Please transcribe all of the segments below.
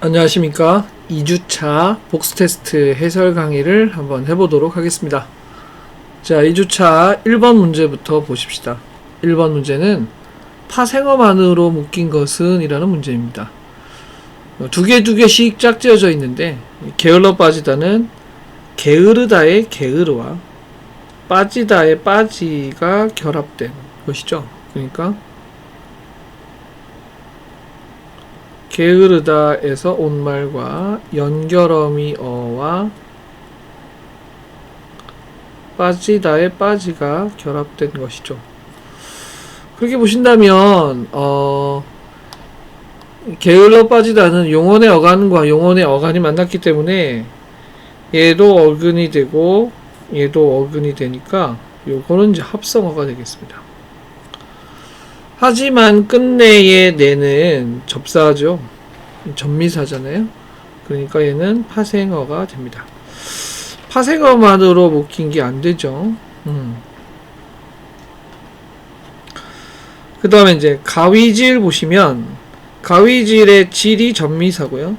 안녕하십니까. 2주차 복수 테스트 해설 강의를 한번 해보도록 하겠습니다. 자, 2주차 1번 문제부터 보십시다. 1번 문제는 파생어만으로 묶인 것은 이라는 문제입니다. 두 개씩 짝지어져 있는데, 게을러 빠지다는 게으르다의 게으르와 빠지다의 빠지가 결합된 것이죠. 그러니까 게으르다에서 온 말과 연결어미 어와 빠지다의 빠지가 결합된 것이죠. 그렇게 보신다면 게을러 빠지다는 용언의 어간과 용언의 어간이 만났기 때문에 얘도 어근이 되고 얘도 어근이 되니까 요거는 이제 합성어가 되겠습니다. 하지만 끝내의 내는 접사죠. 전미사잖아요. 그러니까 얘는 파생어가 됩니다. 파생어만으로 묶인 게 안 되죠. 그 다음에 이제 가위질 보시면 가위질의 질이 전미사고요.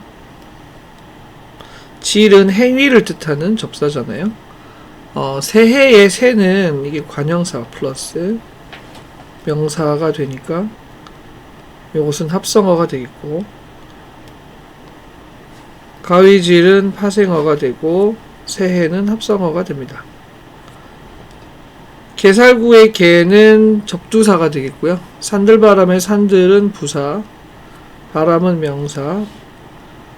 질은 행위를 뜻하는 접사잖아요. 새해의 새는 이게 관형사 플러스 명사가 되니까 이것은 합성어가 되겠고, 가위질은 파생어가 되고 새해는 합성어가 됩니다. 개살구의 개는 접두사가 되겠고요. 산들바람의 산들은 부사, 바람은 명사,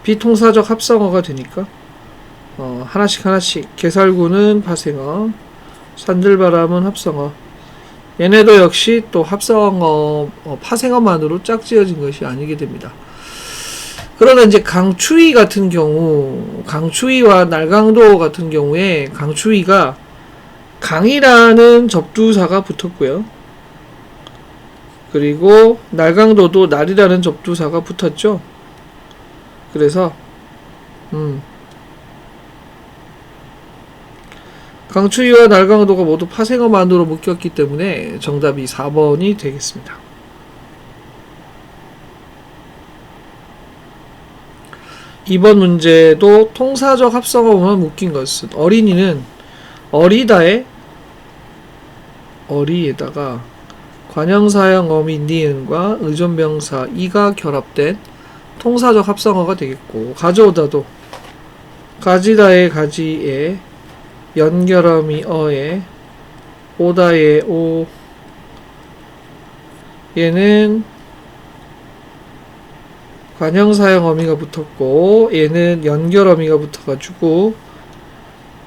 비통사적 합성어가 되니까 하나씩 개살구는 파생어, 산들바람은 합성어. 얘네도 역시 또 합성어, 파생어만으로 짝지어진 것이 아니게 됩니다. 그러나 이제 강추위 같은 경우, 강추위와 날강도 같은 경우에 강추위가 강이라는 접두사가 붙었고요. 그리고 날강도도 날이라는 접두사가 붙었죠. 그래서 강추위와 날강도가 모두 파생어만으로 묶였기 때문에 정답이 4번이 되겠습니다. 2번 문제도 통사적 합성어만 묶인 것은, 어린이는 어리다의 어리에다가 관형사형 어미 니은과 의존명사 이가 결합된 통사적 합성어가 되겠고, 가져오다도 가지다의 가지에 연결어미 어에 오다의 오, 얘는 관형사형 어미가 붙었고 얘는 연결어미가 붙어가지고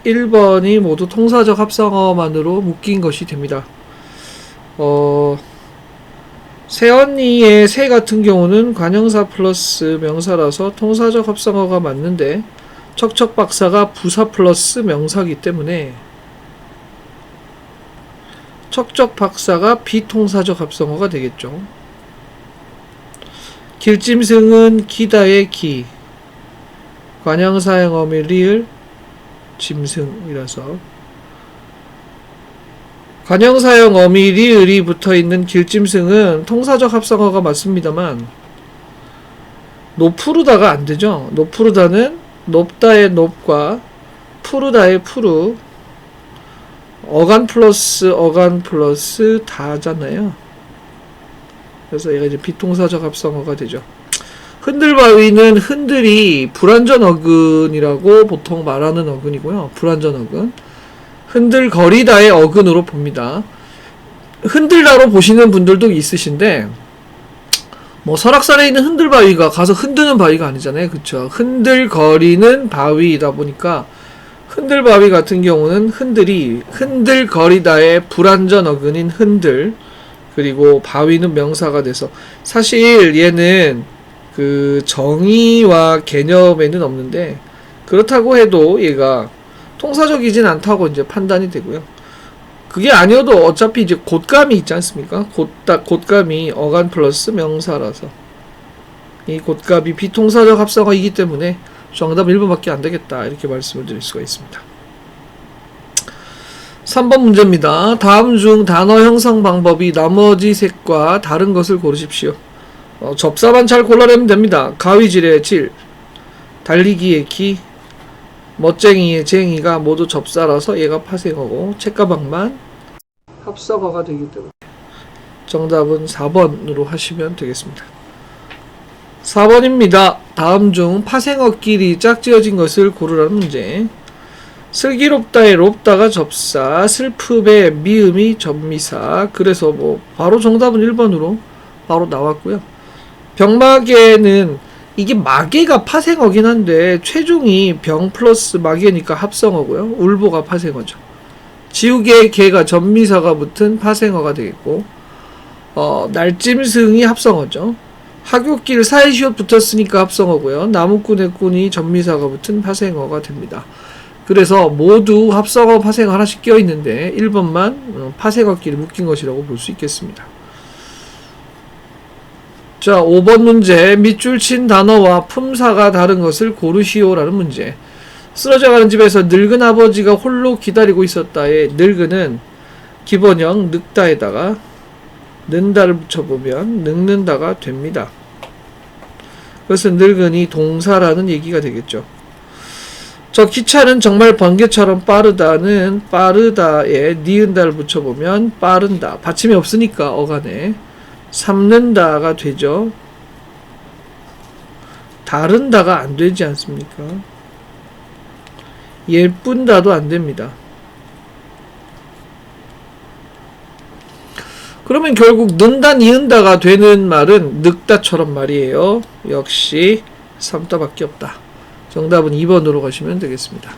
1번이 모두 통사적 합성어만으로 묶인 것이 됩니다. 새언니의 새 같은 경우는 관형사 플러스 명사라서 통사적 합성어가 맞는데, 척척박사가 부사 플러스 명사이기 때문에 척척박사가 비통사적 합성어가 되겠죠. 길짐승은 기다의 기, 관형사형 어미 리을 짐승이라서 관형사형 어미 리을이 붙어있는 길짐승은 통사적 합성어가 맞습니다만 노푸르다가 안되죠. 노푸르다는 높다의 높과 푸르다의 푸르, 어간 플러스 다잖아요. 그래서 얘가 이제 비통사적 합성어가 되죠. 흔들바위는 흔들이 불완전 어근이라고 보통 말하는 어근이고요. 불완전 어근. 흔들거리다의 어근으로 봅니다. 흔들다로 보시는 분들도 있으신데, 뭐 설악산에 있는 흔들바위가 가서 흔드는 바위가 아니잖아요. 그쵸? 흔들거리는 바위이다 보니까 흔들바위 같은 경우는 흔들거리다의 불완전 어근인 흔들, 그리고 바위는 명사가 돼서, 사실 얘는 그 정의와 개념에는 없는데, 그렇다고 해도 얘가 통사적이진 않다고 이제 판단이 되고요. 그게 아니어도 어차피 이제 곶감이 있지 않습니까? 곶감이 어간 플러스 명사라서 이 곶감이 비통사적 합성어이기 때문에 정답 1번밖에 안 되겠다, 이렇게 말씀을 드릴 수가 있습니다. 3번 문제입니다. 다음 중 단어 형성 방법이 나머지 셋과 다른 것을 고르십시오. 접사만 잘 골라내면 됩니다. 가위질의 질, 달리기의 기, 멋쟁이의 쟁이가 모두 접사라서 얘가 파생어고 책가방만 합성어가 되기 때문에 정답은 4번으로 하시면 되겠습니다. 4번입니다. 다음 중 파생어끼리 짝지어진 것을 고르라는 문제. 슬기롭다의 롭다가 접사, 슬픔의 미음이 접미사. 그래서 뭐 바로 정답은 1번으로 바로 나왔고요. 병마개는 이게 마개가 파생어긴 한데 최종이 병 플러스 마개니까 합성어고요. 울보가 파생어죠. 지우개의 개가 접미사가 붙은 파생어가 되겠고, 날짐승이 합성어죠. 하굣길 사이시옷 붙었으니까 합성어고요. 나무꾼의 꾼이 접미사가 붙은 파생어가 됩니다. 그래서 모두 합성어 파생어 하나씩 껴있는데 1번만 파생어끼리 묶인 것이라고 볼 수 있겠습니다. 자, 5번 문제. 밑줄 친 단어와 품사가 다른 것을 고르시오라는 문제. 쓰러져가는 집에서 늙은 아버지가 홀로 기다리고 있었다에 늙은은 기본형 늙다에다가 는다를 붙여보면 늙는다가 됩니다. 그래서 늙은이 동사라는 얘기가 되겠죠. 저 기차는 정말 번개처럼 빠르다는 빠르다에 니은다를 붙여보면 빠른다. 받침이 없으니까 어간에 삼는다가 되죠. 다른다가 안 되지 않습니까? 예쁜다도 안 됩니다. 그러면 결국 는다 니은다가 되는 말은 늙다처럼 말이에요. 역시 3다밖에 없다. 정답은 2번으로 가시면 되겠습니다.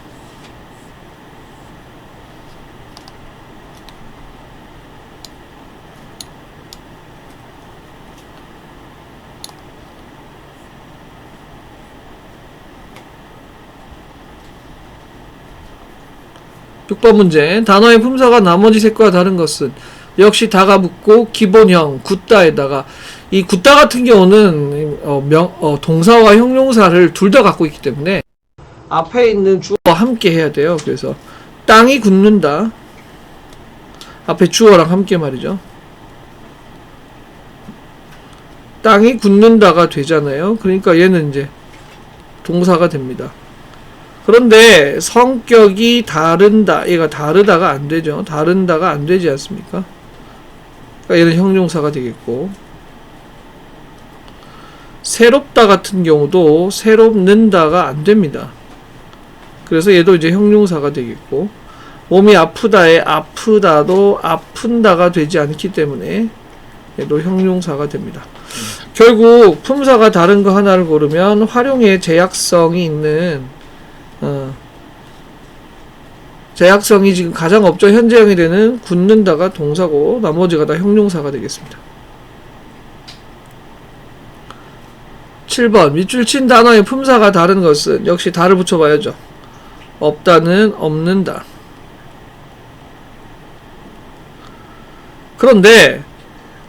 6번 문제. 단어의 품사가 나머지 색과 다른 것은 역시 다가 붙고 기본형 굳다에다가 이 굳다 같은 경우는 동사와 형용사를 둘 다 갖고 있기 때문에 앞에 있는 주어와 함께 해야 돼요. 그래서 땅이 굳는다. 앞에 주어랑 함께 말이죠. 땅이 굳는다가 되잖아요. 그러니까 얘는 이제 동사가 됩니다. 그런데 성격이 다른다. 얘가 다르다가 안 되죠. 다른다가 안 되지 않습니까? 그러니까 얘는 형용사가 되겠고, 새롭다 같은 경우도 새롭는다가 안 됩니다. 그래서 얘도 이제 형용사가 되겠고, 몸이 아프다에 아프다도 아픈다가 되지 않기 때문에 얘도 형용사가 됩니다. 결국 품사가 다른 거 하나를 고르면 활용의 제약성이 있는 제약성이 지금 가장 없죠. 현재형이 되는 굳는다가 동사고 나머지가 다 형용사가 되겠습니다. 7번 밑줄 친 단어의 품사가 다른 것은 역시 다를 붙여봐야죠. 없다는 없는다. 그런데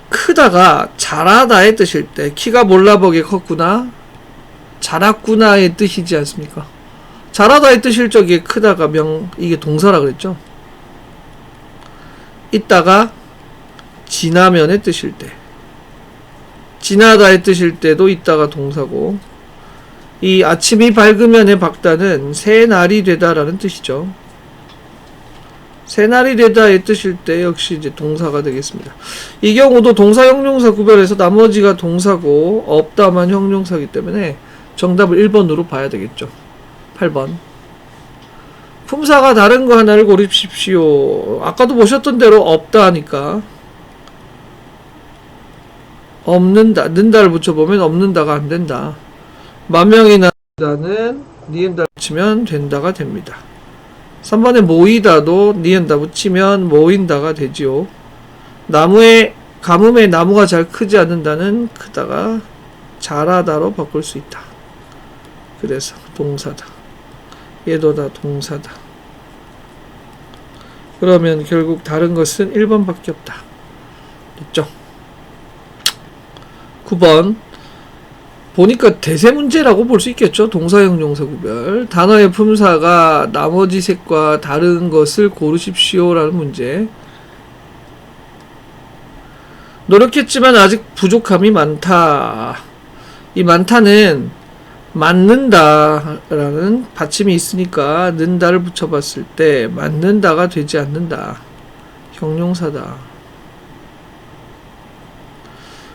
크다가 잘하다의 뜻일 때 키가 몰라보게 컸구나 자랐구나의 뜻이지 않습니까? 잘하다의 뜻일 적에 크다가 이게 동사라 그랬죠. 있다가 지나면의 뜻일 때 지나다의 뜻일 때도 있다가 동사고, 이 아침이 밝으면의 박다는 새날이 되다라는 뜻이죠. 새날이 되다의 뜻일 때 역시 이제 동사가 되겠습니다. 이 경우도 동사 형용사 구별해서 나머지가 동사고 없다만 형용사이기 때문에 정답을 1번으로 봐야 되겠죠. 8번. 품사가 다른 거 하나를 고르십시오. 아까도 보셨던 대로 없다 하니까 없는다, 는다를 붙여보면 없는다가 안 된다. 만명이 나다는 니은다 붙이면 된다가 됩니다. 3번에 모이다도 니은다 붙이면 모인다가 되지요. 가뭄에 나무가 잘 크지 않는다는 크다가 자라다로 바꿀 수 있다. 그래서 동사다. 얘도 다 동사다. 그러면 결국 다른 것은 1번밖에 없다. 됐죠? 9번. 보니까 대세 문제라고 볼 수 있겠죠. 동사 형용사 구별. 단어의 품사가 나머지 색과 다른 것을 고르십시오라는 문제. 노력했지만 아직 부족함이 많다. 이 많다는 맞는다라는 받침이 있으니까 는다를 붙여봤을 때 맞는다가 되지 않는다. 형용사다.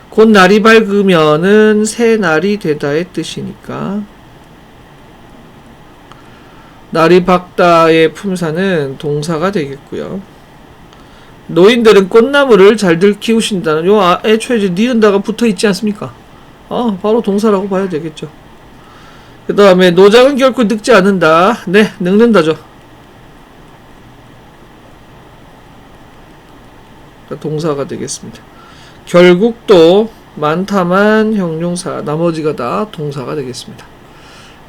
곧 날이 밝으면은 새 날이 되다의 뜻이니까 날이 밝다의 품사는 동사가 되겠고요. 노인들은 꽃나무를 잘들 키우신다는 요 애초에 이제 니은다가 붙어 있지 않습니까? 바로 동사라고 봐야 되겠죠. 그 다음에 노장은 결코 늙지 않는다. 네, 늙는다죠. 동사가 되겠습니다. 결국 또 많다만 형용사, 나머지가 다 동사가 되겠습니다.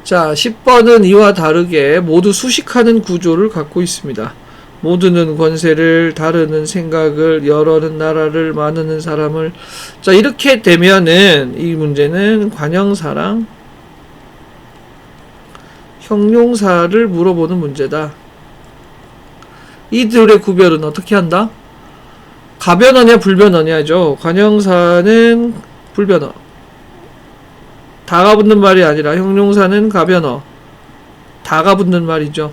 자, 10번은 이와 다르게 모두 수식하는 구조를 갖고 있습니다. 모두는 권세를, 다르는 생각을, 여러는 나라를, 많으는 사람을. 자, 이렇게 되면은 이 문제는 관형사랑 형용사를 물어보는 문제다. 이들의 구별은 어떻게 한다? 가변어냐 불변어냐죠. 관형사는 불변어, 다가 붙는 말이 아니라 형용사는 가변어, 다가 붙는 말이죠.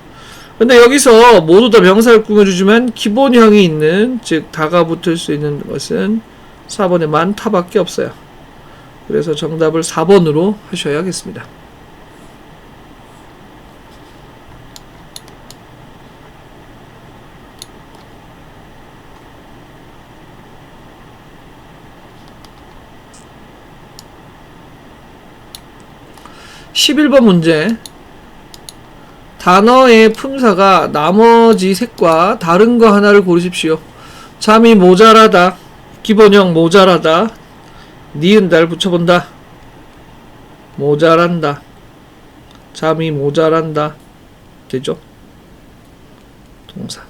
근데 여기서 모두 다 명사를 꾸며주지만 기본형이 있는, 즉 다가 붙을 수 있는 것은 4번에 많다밖에 없어요. 그래서 정답을 4번으로 하셔야겠습니다. (11번) 문제. 단어의 품사가 나머지 색과 다른 거 하나를 고르십시오. 잠이 모자라다, 기본형 모자라다, 니은달 붙여본다. 모자란다, 잠이 모자란다 되죠. 동사.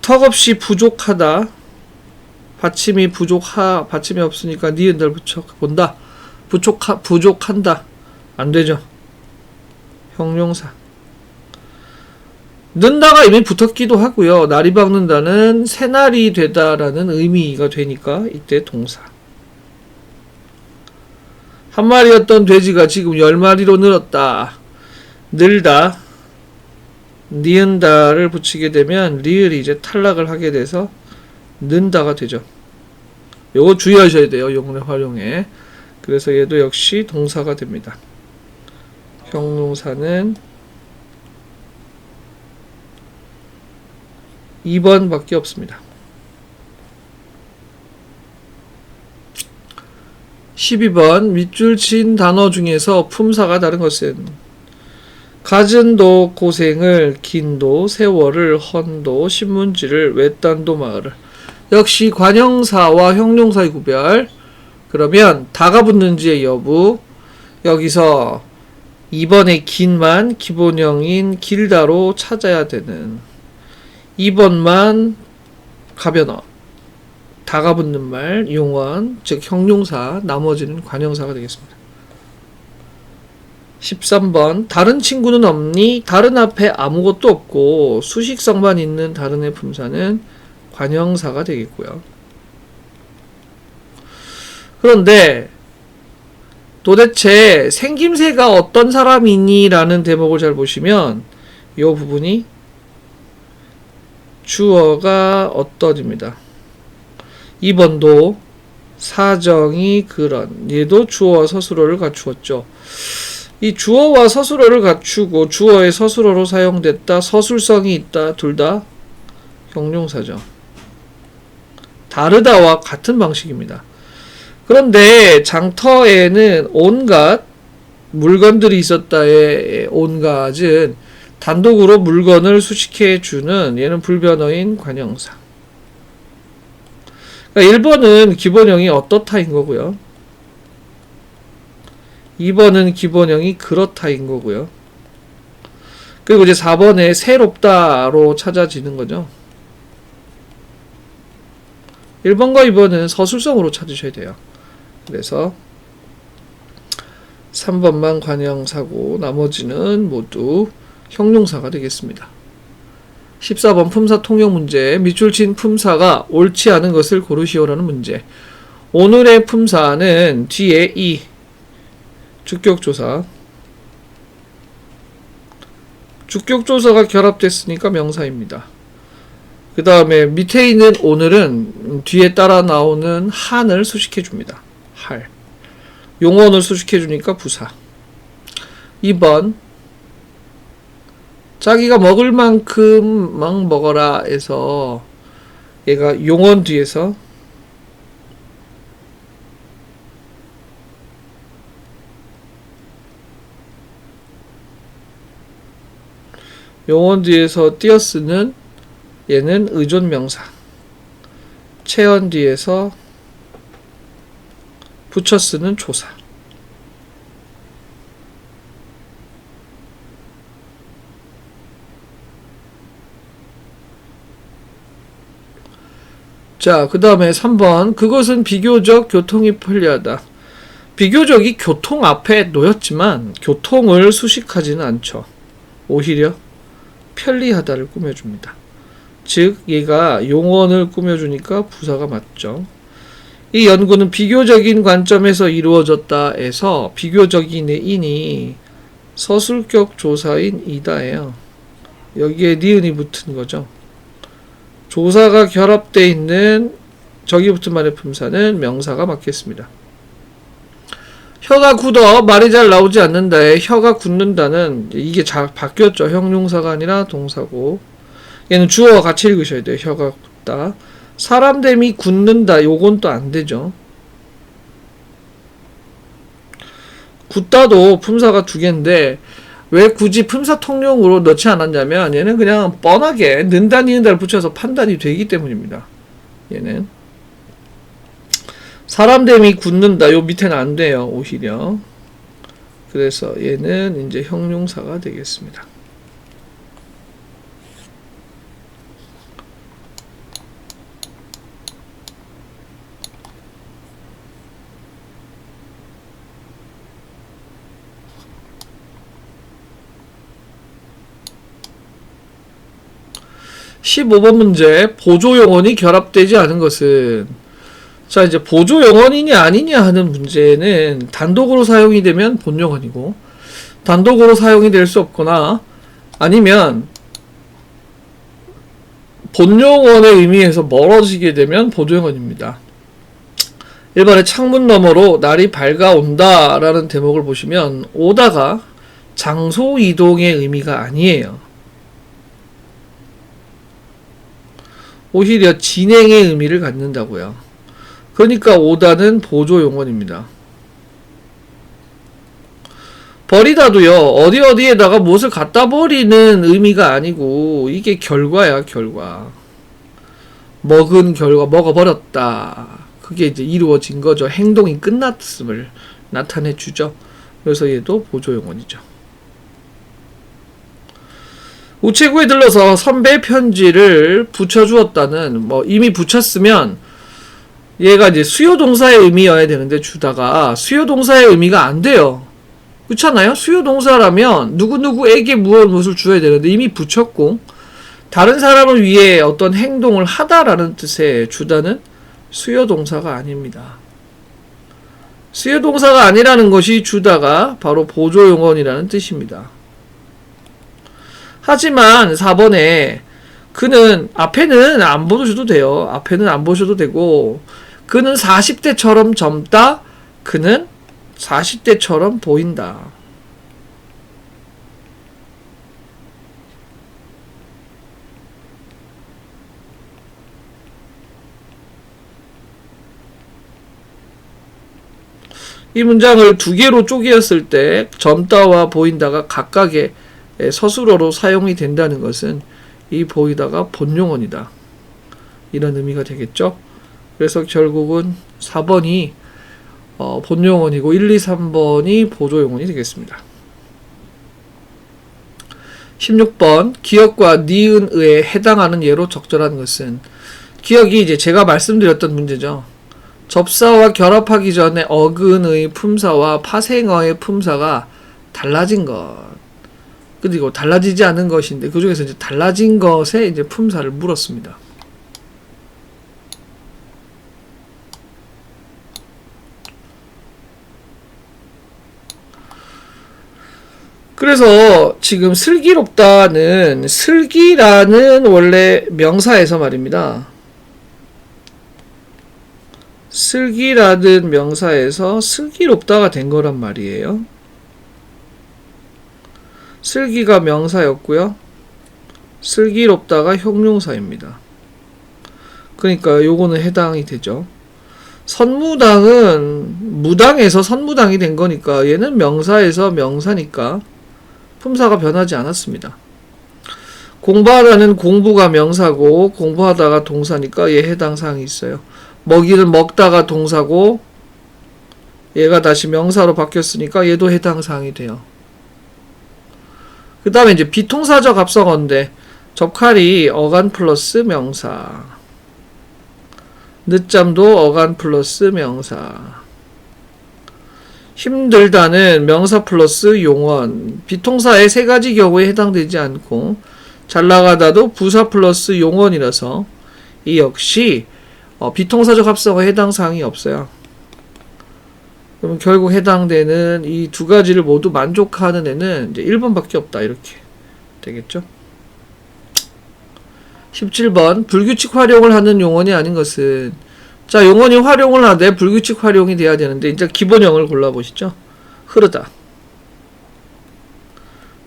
턱없이 부족하다, 받침이 받침이 없으니까 니은달 붙여본다. 부족한다 안되죠. 형용사. 는다가 이미 붙었기도 하고요. 날이 밝는다는 새날이 되다라는 의미가 되니까 이때 동사. 한 마리였던 돼지가 지금 10마리로 늘었다. 늘다, 니은다를 붙이게 되면 리을이 이제 탈락을 하게 돼서 는다가 되죠. 요거 주의하셔야 돼요. 용례 활용에. 그래서 얘도 역시 동사가 됩니다. 형용사는 2번 밖에 없습니다. 12번 밑줄 친 단어 중에서 품사가 다른 것은 가진도 고생을, 긴도 세월을, 헌도 신문지를, 외딴도 마을을. 역시 관형사와 형용사의 구별. 그러면 다가 붙는지의 여부. 여기서 2번의 긴만 기본형인 길다로 찾아야 되는, 2번만 가변어, 다가 붙는 말, 용언, 즉 형용사, 나머지는 관형사가 되겠습니다. 13번 다른 친구는 없니? 다른 앞에 아무것도 없고 수식성만 있는 다른의 품사는 관형사가 되겠고요. 그런데 도대체 생김새가 어떤 사람이니? 라는 대목을 잘 보시면 이 부분이 주어가 어떤입니다. 2번도 사정이 그런, 얘도 주어와 서술어를 갖추었죠. 이 주어와 서술어를 갖추고 주어의 서술어로 사용됐다, 서술성이 있다, 둘 다 형용사죠. 다르다와 같은 방식입니다. 그런데 장터에는 온갖 물건들이 있었다의 온갖은 단독으로 물건을 수식해주는, 얘는 불변어인 관형사. 그러니까 1번은 기본형이 어떻다인 거고요. 2번은 기본형이 그렇다인 거고요. 그리고 이제 4번에 새롭다로 찾아지는 거죠. 1번과 2번은 서술성으로 찾으셔야 돼요. 그래서 3번만 관형사고 나머지는 모두 형용사가 되겠습니다. 14번 품사 통용 문제. 밑줄 친 품사가 옳지 않은 것을 고르시오라는 문제. 오늘의 품사는 뒤에 이 주격조사. 주격조사가 결합됐으니까 명사입니다. 그 다음에 밑에 있는 오늘은 뒤에 따라 나오는 한을 수식해 줍니다. 할. 용언을 수식해 주니까 부사. 2번 자기가 먹을 만큼 막 먹어라 해서 얘가 용언 뒤에서 용언 뒤에서 띄어쓰는 얘는 의존명사. 체언 뒤에서 붙여쓰는 조사. 자, 그 다음에 3번. 그것은 비교적 교통이 편리하다. 비교적이 교통 앞에 놓였지만 교통을 수식하지는 않죠. 오히려 편리하다를 꾸며줍니다. 즉 얘가 용언을 꾸며주니까 부사가 맞죠. 이 연구는 비교적인 관점에서 이루어졌다 해서 비교적인의 인이 서술격 조사인 이다예요. 여기에 니은이 붙은 거죠. 조사가 결합되어 있는 저기 붙은 말의 품사는 명사가 맞겠습니다. 혀가 굳어 말이 잘 나오지 않는다에 혀가 굳는다는 이게 바뀌었죠. 형용사가 아니라 동사고 얘는 주어와 같이 읽으셔야 돼요. 혀가 굳다. 사람됨이 굳는다 요건 또 안되죠. 굳다도 품사가 두 개인데 왜 굳이 품사 통용으로 넣지 않았냐면 얘는 그냥 뻔하게 는다 니은다를 붙여서 판단이 되기 때문입니다. 얘는 사람됨이 굳는다 요 밑에는 안 돼요. 오히려 그래서 얘는 이제 형용사가 되겠습니다. (15번) 문제. 보조용언이 결합되지 않은 것은 자 이제 보조용언이냐 아니냐 하는 문제는 단독으로 사용이 되면 본용언이고 단독으로 사용이 될 수 없거나 아니면 본용언의 의미에서 멀어지게 되면 보조용언입니다. 1번에 창문 너머로 날이 밝아온다 라는 대목을 보시면 오다가 장소 이동의 의미가 아니에요. 오히려 진행의 의미를 갖는다고요. 그러니까 오다는 보조용언입니다. 버리다도요. 어디에다가 무엇을 갖다 버리는 의미가 아니고 이게 결과야. 결과. 먹은 결과 먹어버렸다. 그게 이제 이루어진 거죠. 행동이 끝났음을 나타내 주죠. 그래서 얘도 보조용언이죠. 우체국에 들러서 선배 편지를 붙여주었다는 이미 붙였으면 얘가 이제 수요동사의 의미여야 되는데 주다가 수요동사의 의미가 안 돼요. 그렇잖아요? 수요동사라면 누구누구에게 무엇을 주어야 되는데 이미 붙였고 다른 사람을 위해 어떤 행동을 하다라는 뜻의 주다는 수요동사가 아닙니다. 수요동사가 아니라는 것이 주다가 바로 보조용언이라는 뜻입니다. 하지만 4번에 그는 앞에는 안 보셔도 돼요. 앞에는 안 보셔도 되고 그는 40대처럼 젊다. 그는 40대처럼 보인다. 이 문장을 두 개로 쪼개었을 때 젊다와 보인다가 각각의 서술어로 사용이 된다는 것은 이 보이다가 본용언이다. 이런 의미가 되겠죠. 그래서 결국은 4번이 본용언이고 1, 2, 3번이 보조용언이 되겠습니다. 16번 기역과 니은의에 해당하는 예로 적절한 것은 기역이 이제 제가 말씀드렸던 문제죠. 접사와 결합하기 전에 어근의 품사와 파생어의 품사가 달라진 것. 그리고 달라지지 않은 것인데 그 중에서 이제 달라진 것에 이제 품사를 물었습니다. 그래서 지금 슬기롭다는 슬기라는 원래 명사에서 말입니다. 슬기라는 명사에서 슬기롭다가 된 거란 말이에요. 슬기가 명사였고요. 슬기롭다가 형용사입니다. 그러니까 요거는 해당이 되죠. 선무당은 무당에서 선무당이 된 거니까 얘는 명사에서 명사니까 품사가 변하지 않았습니다. 공부하다는 공부가 명사고 공부하다가 동사니까 얘 해당 사항이 있어요. 먹이는 먹다가 동사고 얘가 다시 명사로 바뀌었으니까 얘도 해당 사항이 돼요. 그 다음에 이제 비통사적 합성어인데 접칼이 어간 플러스 명사, 늦잠도 어간 플러스 명사, 힘들다는 명사 플러스 용언, 비통사의 세 가지 경우에 해당되지 않고 잘나가다도 부사 플러스 용언이라서 이 역시 비통사적 합성어에 해당 사항이 없어요. 그럼 결국 해당되는 이 두 가지를 모두 만족하는 애는 이제 1번밖에 없다. 이렇게 되겠죠. 17번 불규칙 활용을 하는 용언이 아닌 것은, 자, 용언이 활용을 하되 불규칙 활용이 돼야 되는데 이제 기본형을 골라보시죠. 흐르다.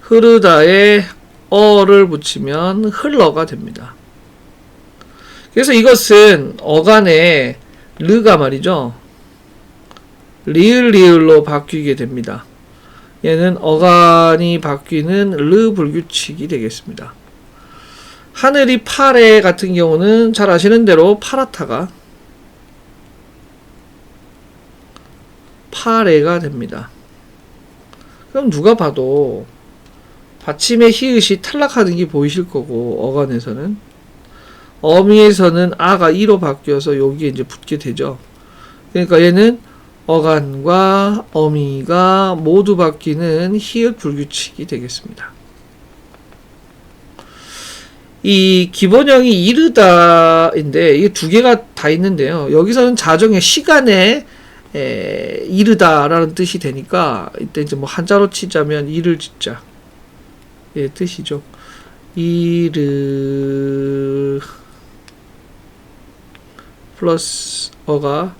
흐르다에 어를 붙이면 흘러가 됩니다. 그래서 이것은 어간에 르가 말이죠. 리을로 바뀌게 됩니다. 얘는 어간이 바뀌는 르 불규칙이 되겠습니다. 하늘이 파래 같은 경우는 잘 아시는 대로 파랗다가 파래가 됩니다. 그럼 누가 봐도 받침의 히읗이 탈락하는 게 보이실 거고, 어간에서는 어미에서는 아가 이로 바뀌어서 여기에 이제 붙게 되죠. 그러니까 얘는 어간과 어미가 모두 바뀌는 히읗 불규칙이 되겠습니다. 이 기본형이 이르다인데 이게 두 개가 다 있는데요. 여기서는 자정의 시간에 이르다라는 뜻이 되니까 이때 이제 뭐 한자로 치자면 이를 짓자. 예, 뜻이죠. 이르 플러스 어가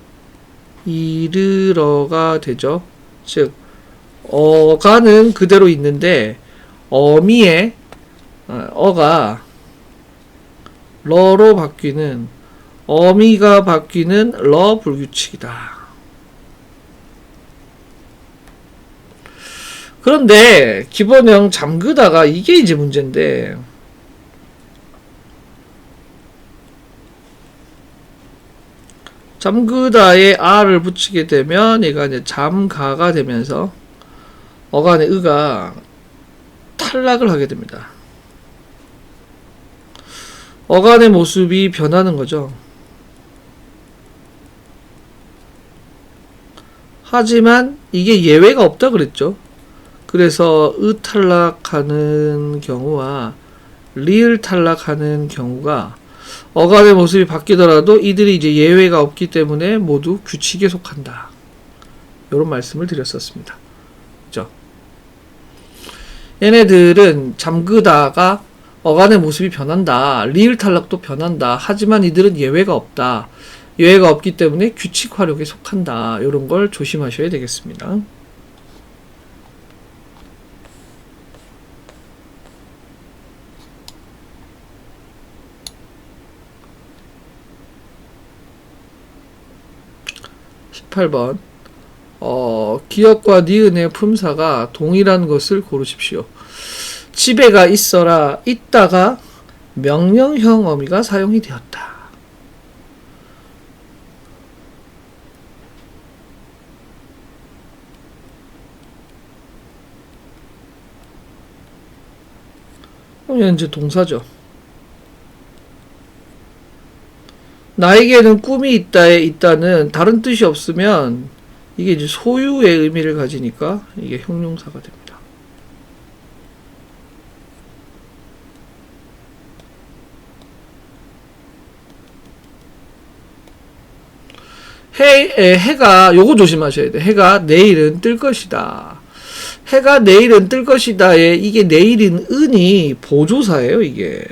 이르러가 되죠. 즉 어가는 그대로 있는데 어미의 어가 러로 바뀌는, 어미가 바뀌는 러 불규칙이다. 그런데 기본형 잠그다가 이게 이제 문제인데, 잠그다에 아를 붙이게 되면 얘가 이제 잠가가 되면서 어간의 의가 탈락을 하게 됩니다. 어간의 모습이 변하는 거죠. 하지만 이게 예외가 없다 그랬죠. 그래서 의 탈락하는 경우와 리을 탈락하는 경우가 어간의 모습이 바뀌더라도 이들이 이제 예외가 없기 때문에 모두 규칙에 속한다. 이런 말씀을 드렸었습니다. 그죠? 얘네들은 잠그다가 어간의 모습이 변한다. 리을 탈락도 변한다. 하지만 이들은 예외가 없다. 예외가 없기 때문에 규칙 활용에 속한다. 이런 걸 조심하셔야 되겠습니다. (18번) 기역과 니은의 품사가 동일한 것을 고르십시오. 집에가 있어라, 있다가 명령형 어미가 사용이 되었다. 그럼 이제 동사죠. 나에게는 꿈이 있다에 있다는 다른 뜻이 없으면 이게 이제 소유의 의미를 가지니까 이게 형용사가 됩니다. 해가, 요거 조심하셔야 돼. 해가 내일은 뜰 것이다. 해가 내일은 뜰 것이다에 이게 내일인 은이 보조사예요. 이게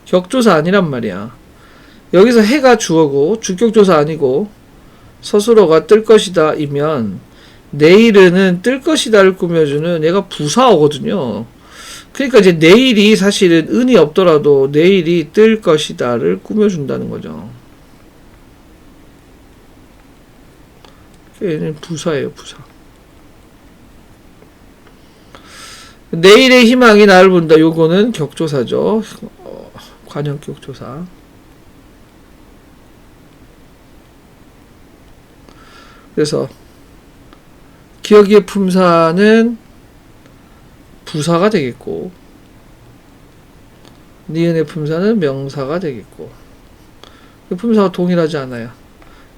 격조사 아니란 말이야. 여기서 해가 주어고 주격조사 아니고 서술어가 뜰 것이다 이면 내일은 뜰 것이다를 꾸며주는 얘가 부사어거든요. 그러니까 이제 내일이 사실은 은이 없더라도 내일이 뜰 것이다를 꾸며준다는 거죠. 얘는 부사예요, 부사. 내일의 희망이 나를 본다. 요거는 격조사죠. 관형 격조사. 그래서 기억의 품사는 부사가 되겠고 니은의 품사는 명사가 되겠고 품사가 동일하지 않아요.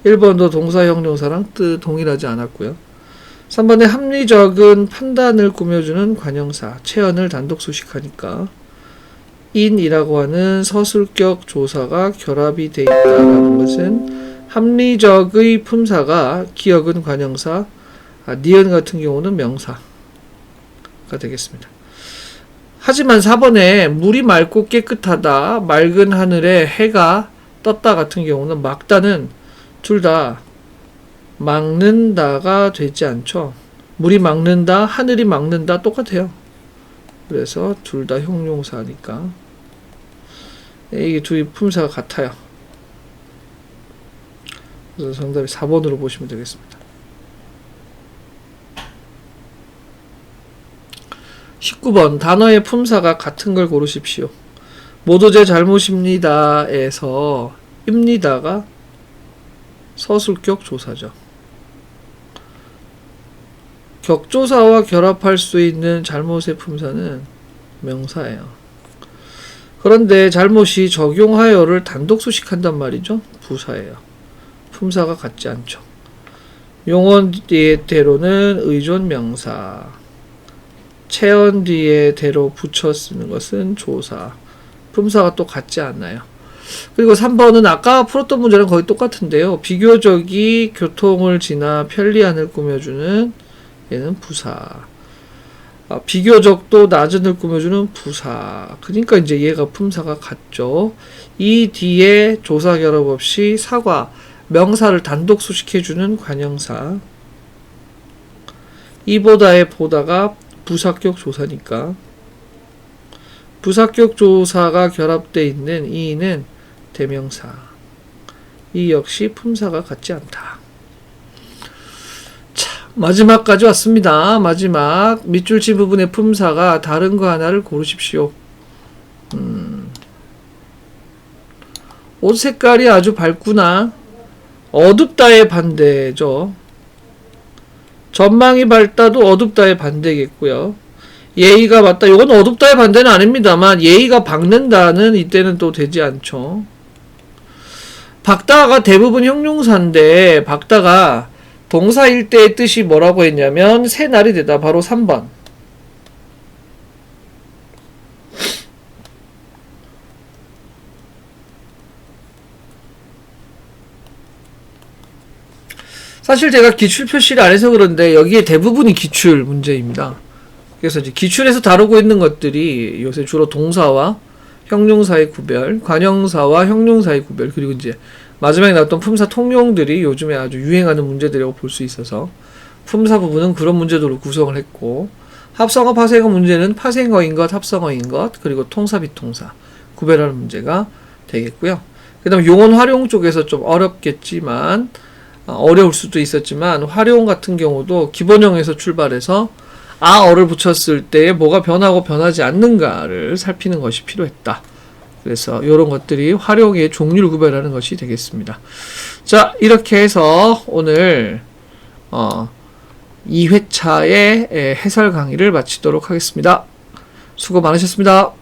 1번도 동사 형용사랑 뜻 동일하지 않았고요. 3번에 합리적인 판단을 꾸며주는 관형사 체언을 단독 수식하니까 인이라고 하는 서술격 조사가 결합이 되어 있다는 것은 합리적의 품사가 기억은 관형사, 니은 같은 경우는 명사가 되겠습니다. 하지만 4번에 물이 맑고 깨끗하다, 맑은 하늘에 해가 떴다 같은 경우는 막다는 둘 다 막는다가 되지 않죠. 물이 막는다, 하늘이 막는다 똑같아요. 그래서 둘 다 형용사니까 이게 두 품사가 같아요. 그래서 정답이 4번으로 보시면 되겠습니다. 19번 단어의 품사가 같은 걸 고르십시오. 모두 제 잘못입니다에서 입니다가 서술격 조사죠. 격조사와 결합할 수 있는 잘못의 품사는 명사예요. 그런데 잘못이 적용하여를 단독 수식한단 말이죠. 부사예요. 품사가 같지 않죠. 용언 뒤에 대로는 의존 명사, 체언 뒤에 대로 붙여 쓰는 것은 조사, 품사가 또 같지 않나요? 그리고 3번은 아까 풀었던 문제랑 거의 똑같은데요. 비교적이 교통을 지나 편리한을 꾸며주는 얘는 부사. 비교적도 낮은을 꾸며주는 부사. 그러니까 이제 얘가 품사가 같죠. 이 뒤에 조사 결합 없이 사과, 명사를 단독 수식해주는 관형사. 이보다의 보다가 부사격 조사니까 부사격 조사가 결합되어 있는 이는 대명사. 이 역시 품사가 같지 않다. 자, 마지막까지 왔습니다. 마지막 밑줄치 부분의 품사가 다른 거 하나를 고르십시오. 옷 색깔이 아주 밝구나. 어둡다의 반대죠. 전망이 밝다도 어둡다의 반대겠고요. 예의가 맞다. 이건 어둡다의 반대는 아닙니다만 예의가 밝는다는 이때는 또 되지 않죠. 밝다가 대부분 형용사인데 밝다가 동사일 때의 뜻이 뭐라고 했냐면 새날이 되다. 바로 3번. 사실 제가 기출 표시를 안 해서 그런데 여기에 대부분이 기출 문제입니다. 그래서 이제 기출에서 다루고 있는 것들이 요새 주로 동사와 형용사의 구별, 관형사와 형용사의 구별, 그리고 이제 마지막에 나왔던 품사 통용들이 요즘에 아주 유행하는 문제들이라고 볼 수 있어서 품사 부분은 그런 문제들로 구성을 했고, 합성어, 파생어 문제는 파생어인 것, 합성어인 것, 그리고 통사, 비통사 구별하는 문제가 되겠고요. 그 다음에 용언 활용 쪽에서 좀 어렵겠지만 어려울 수도 있었지만 활용 같은 경우도 기본형에서 출발해서 아어를 붙였을 때 뭐가 변하고 변하지 않는가를 살피는 것이 필요했다. 그래서 이런 것들이 활용의 종류를 구별하는 것이 되겠습니다. 자, 이렇게 해서 오늘 2회차의 해설 강의를 마치도록 하겠습니다. 수고 많으셨습니다.